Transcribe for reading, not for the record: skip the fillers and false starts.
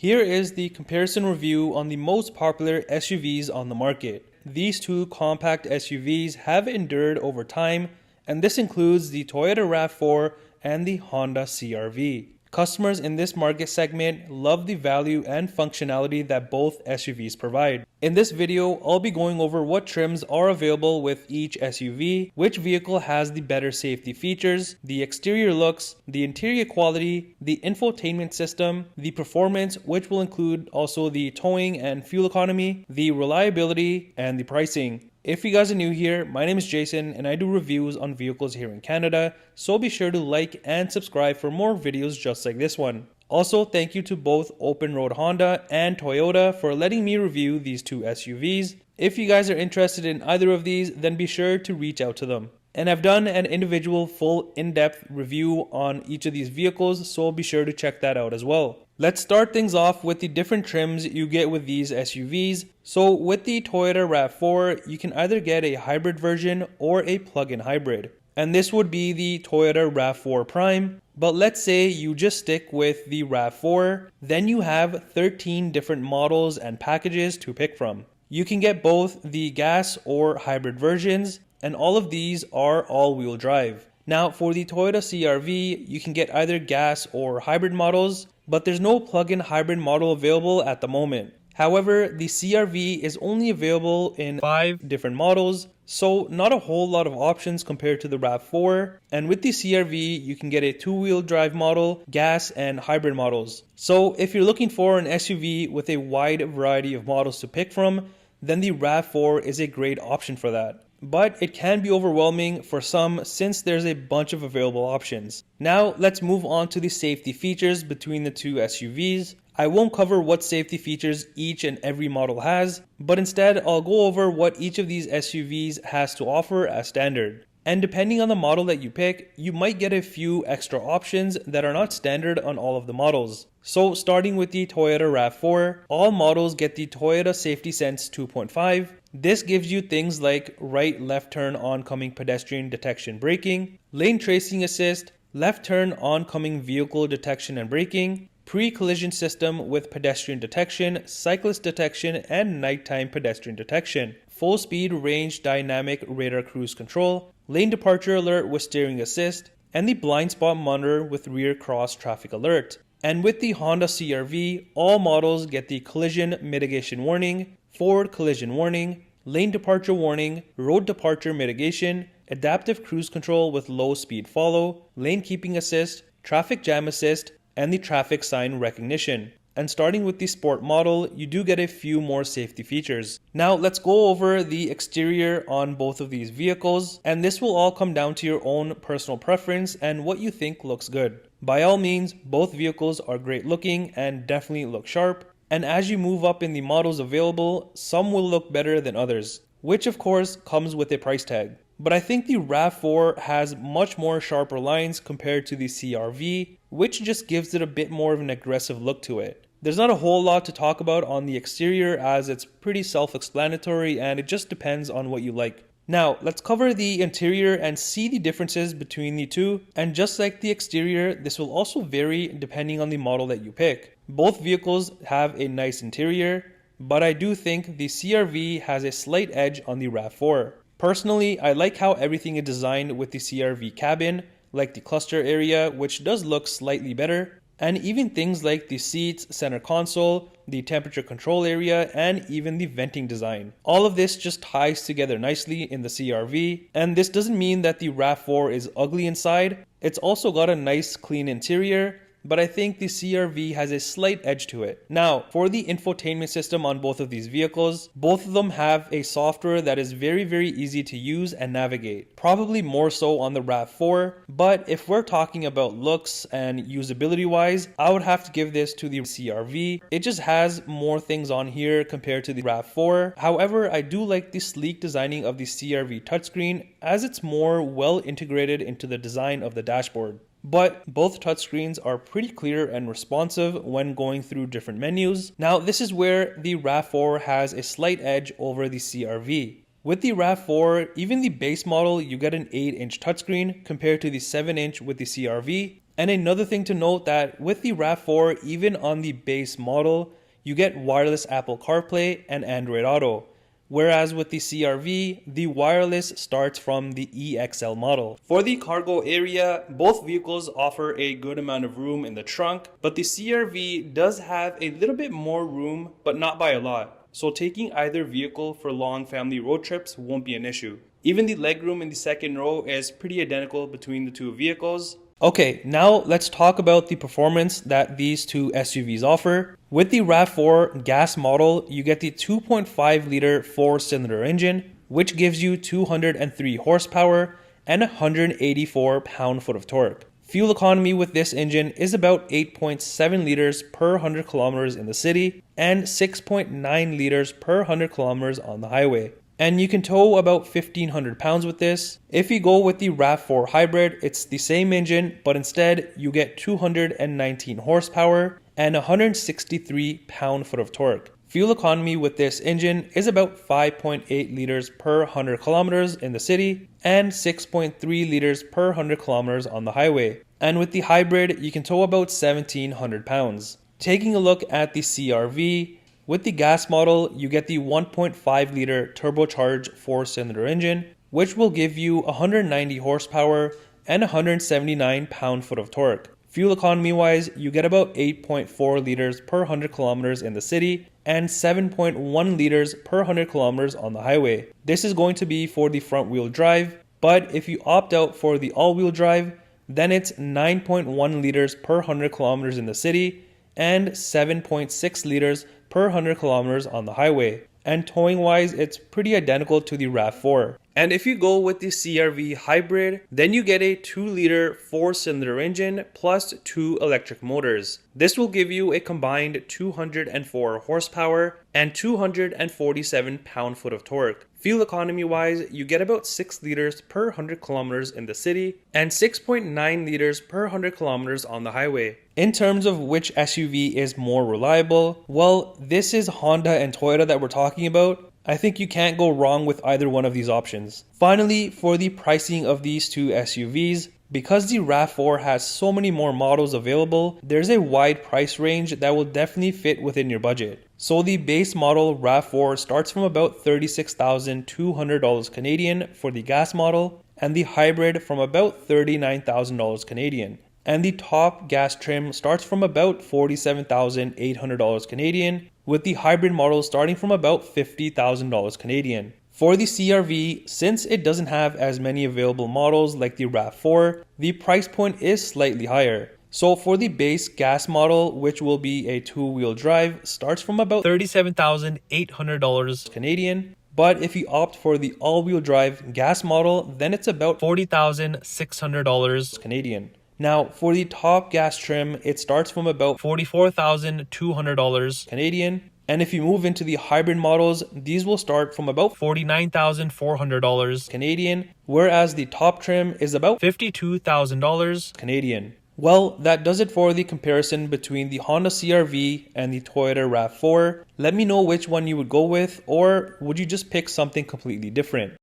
Here is the comparison review on the most popular SUVs on the market. These two compact SUVs have endured over time, and this includes the Toyota RAV4 and the Honda CR-V. Customers in this market segment love the value and functionality that both SUVs provide. In this video, I'll be going over what trims are available with each SUV, which vehicle has the better safety features, the exterior looks, the interior quality, the infotainment system, the performance, which will include also the towing and fuel economy, the reliability, and the pricing. If you guys are new here, my name is Jason and I do reviews on vehicles here in Canada, so be sure to like and subscribe for more videos just like this one. Also, thank you to both OpenRoad Honda and Toyota for letting me review these two SUVs. If you guys are interested in either of these, then be sure to reach out to them. And I've done an individual full in-depth review on each of these vehicles, so be sure to check that out as well. Let's start things off with the different trims you get with these SUVs. So with the Toyota RAV4, you can either get a hybrid version or a plug-in hybrid. And this would be the Toyota RAV4 Prime. But let's say you just stick with the RAV4, then you have 13 different models and packages to pick from. You can get both the gas or hybrid versions, and all of these are all-wheel drive. Now for the Toyota CR-V, you can get either gas or hybrid models, but there's no plug-in hybrid model available at the moment. However, the CR-V is only available in 5 different models, so not a whole lot of options compared to the RAV4. And with the CR-V, you can get a 2-wheel drive model, gas, and hybrid models. So if you're looking for an SUV with a wide variety of models to pick from, then the RAV4 is a great option for that. But it can be overwhelming for some since there's a bunch of available options. Now let's move on to the safety features between the two SUVs. I won't cover what safety features each and every model has, but instead I'll go over what each of these SUVs has to offer as standard. And depending on the model that you pick, you might get a few extra options that are not standard on all of the models. So starting with the Toyota RAV4, all models get the Toyota Safety Sense 2.5. This gives you things like right-left turn oncoming pedestrian detection braking, lane tracing assist, left turn oncoming vehicle detection and braking, pre-collision system with pedestrian detection, cyclist detection, and nighttime pedestrian detection, full speed range dynamic radar cruise control, lane departure alert with steering assist, and the blind spot monitor with rear cross traffic alert. And with the Honda CR-V, all models get the collision mitigation warning, forward collision warning, lane departure warning, road departure mitigation, adaptive cruise control with low speed follow, lane keeping assist, traffic jam assist, and the traffic sign recognition. And starting with the sport model, you do get a few more safety features. Now let's go over the exterior on both of these vehicles, and this will all come down to your own personal preference and what you think looks good. By all means, both vehicles are great looking and definitely look sharp, and as you move up in the models available, some will look better than others, which of course comes with a price tag. But I think the RAV4 has much more sharper lines compared to the CR-V, which just gives it a bit more of an aggressive look to it. There's not a whole lot to talk about on the exterior as it's pretty self-explanatory and it just depends on what you like. Now, let's cover the interior and see the differences between the two. And just like the exterior, this will also vary depending on the model that you pick. Both vehicles have a nice interior, but I do think the CR-V has a slight edge on the RAV4. Personally, I like how everything is designed with the CR-V cabin, like the cluster area, which does look slightly better, and even things like the seats, center console, the temperature control area, and even the venting design. All of this just ties together nicely in the CR-V, and this doesn't mean that the RAV4 is ugly inside. It's also got a nice clean interior, but I think the CR-V has a slight edge to it. Now, for the infotainment system on both of these vehicles, both of them have a software that is very easy to use and navigate. Probably more so on the RAV4, but if we're talking about looks and usability wise, I would have to give this to the CR-V. It just has more things on here compared to the RAV4. However, I do like the sleek designing of the CR-V touchscreen as it's more well integrated into the design of the dashboard. But both touchscreens are pretty clear and responsive when going through different menus. Now, this is where the RAV4 has a slight edge over the CR-V. With the RAV4, even the base model, you get an 8-inch touchscreen compared to the 7-inch with the CR-V. And another thing to note that with the RAV4, even on the base model, you get wireless Apple CarPlay and Android Auto. Whereas with the CR-V, the wireless starts from the EXL model. For the cargo area, both vehicles offer a good amount of room in the trunk, but the CR-V does have a little bit more room, but not by a lot. So taking either vehicle for long family road trips won't be an issue. Even the legroom in the second row is pretty identical between the two vehicles. Okay, now let's talk about the performance that these two SUVs offer. With the RAV4 gas model, you get the 2.5 liter 4-cylinder engine, which gives you 203 horsepower and 184 pound-foot of torque. Fuel economy with this engine is about 8.7 liters per 100 kilometers in the city and 6.9 liters per 100 kilometers on the highway. And you can tow about 1,500 pounds with this. If you go with the RAV4 hybrid, it's the same engine, but instead you get 219 horsepower and 163 pound-foot of torque. Fuel economy with this engine is about 5.8 liters per 100 kilometers in the city and 6.3 liters per 100 kilometers on the highway. And with the hybrid, you can tow about 1,700 pounds. Taking a look at the CR-V, with the gas model, you get the 1.5 liter turbocharged 4-cylinder engine, which will give you 190 horsepower and 179 pound-foot of torque. Fuel economy wise, you get about 8.4 liters per 100 kilometers in the city and 7.1 liters per 100 kilometers on the highway. This is going to be for the front wheel drive, but if you opt out for the all-wheel drive, then it's 9.1 liters per 100 kilometers in the city and 7.6 liters per 100 kilometers on the highway. And towing wise, it's pretty identical to the RAV4. And if you go with the CR-V hybrid, then you get a 2 liter 4-cylinder engine plus 2 electric motors. This will give you a combined 204 horsepower and 247 pound-foot of torque. Fuel economy wise, you get about 6 liters per 100 kilometers in the city and 6.9 liters per 100 kilometers on the highway. In terms of which SUV is more reliable, well, this is Honda and Toyota that we're talking about. I think you can't go wrong with either one of these options. Finally, for the pricing of these two SUVs, because the RAV4 has so many more models available, there's a wide price range that will definitely fit within your budget. So the base model RAV4 starts from about $36,200 Canadian for the gas model, and the hybrid from about $39,000 Canadian. And the top gas trim starts from about $47,800 Canadian, with the hybrid model starting from about $50,000 Canadian. For the CR-V, since it doesn't have as many available models like the RAV4, the price point is slightly higher. So for the base gas model, which will be a 2-wheel drive, starts from about $37,800 Canadian. But if you opt for the all-wheel drive gas model, then it's about $40,600 Canadian. Now, for the top gas trim, it starts from about $44,200 Canadian. And if you move into the hybrid models, these will start from about $49,400 Canadian, whereas the top trim is about $52,000 Canadian. Well, that does it for the comparison between the Honda CR-V and the Toyota RAV4. Let me know which one you would go with, or would you just pick something completely different?